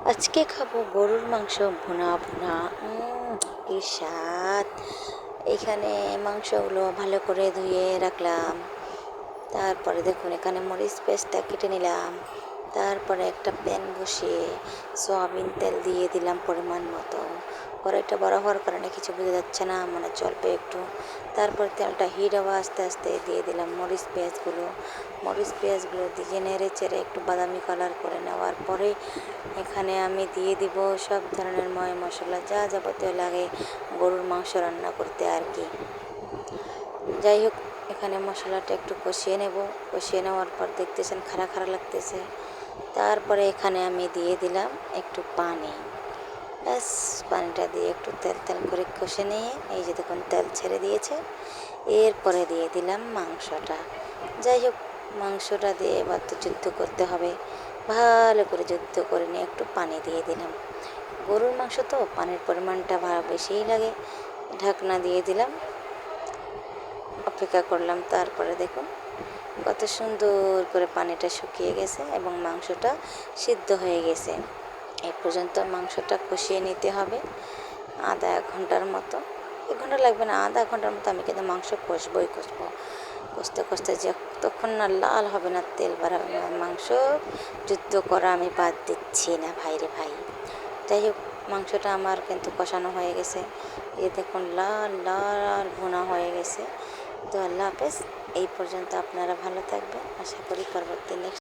আজকে খাবো গরুর মাংস ভুনা ভুনা। কি স্বাদ! এখানে মাংসগুলো ভালো করে ধুয়ে রাখলাম। তারপরে দেখুন এখানে মরিচ পেস্টটা কেটে নিলাম। তারপরে একটা প্যান বসিয়ে সয়াবিন তেল দিয়ে দিলাম পরিমাণ মতো। কড়াইটা বড় হওয়ার কারণে কিছু বোঝা যাচ্ছে না, মানে চলবে একটু। তারপর তেলটা হিট হওয়া আস্তে আস্তে দিয়ে দিলাম মরিচ পেঁয়াজগুলো দিয়ে নেড়ে চেড়ে একটু বাদামি কালার করে নেওয়ার পরে এখানে আমি দিয়ে দিব সব ধরনের মশলা, যা যাবতীয় লাগে গরুর মাংস রান্না করতে আর কি। যাই হোক, এখানে মশলাটা একটু কষিয়ে নেওয়ার পর দেখতেছেন খাড়া খাড়া লাগতেছে। তারপরে এখানে আমি দিয়ে দিলাম একটু পানি। ব্যাস, পানিটা দিয়ে একটু তেল তেল করে কষে নিয়ে এই যে দেখুন তেল ছেড়ে দিয়েছে। এরপরে দিয়ে দিলাম মাংসটা। যাই হোক, মাংসটা দিয়ে এবার তো যুদ্ধ করতে হবে। ভালো করে যুদ্ধ করে নিয়ে একটু পানি দিয়ে দিলাম। গরুর মাংস তো পানির পরিমাণটা বেশিই লাগে। ঢাকনা দিয়ে দিলাম, অপেক্ষা করলাম। তারপরে দেখুন কত সুন্দর করে পানিটা শুকিয়ে গেছে এবং মাংসটা সিদ্ধ হয়ে গেছে। এই পর্যন্ত মাংসটা কষিয়ে নিতে হবে আধা এক ঘন্টার মতো। 1 ঘন্টা লাগবে না, আধা ঘন্টার মতো আমি কিন্তু মাংস কষবো। কষতে কষতে যতক্ষণ না লাল হবে না, তেল বার হবে না, মাংস যুদ্ধ করা আমি বাদ দিচ্ছি না ভাই রে ভাই। যাই হোক, মাংসটা আমার কিন্তু কষানো হয়ে গেছে। এই দেখুন লাল লাল ভুনা হয়ে গেছে। তো আল্লাহ হাফেজ। এই পর্যন্ত আপনারা ভালো থাকবেন, আশা করি পরবর্তী নেক্সট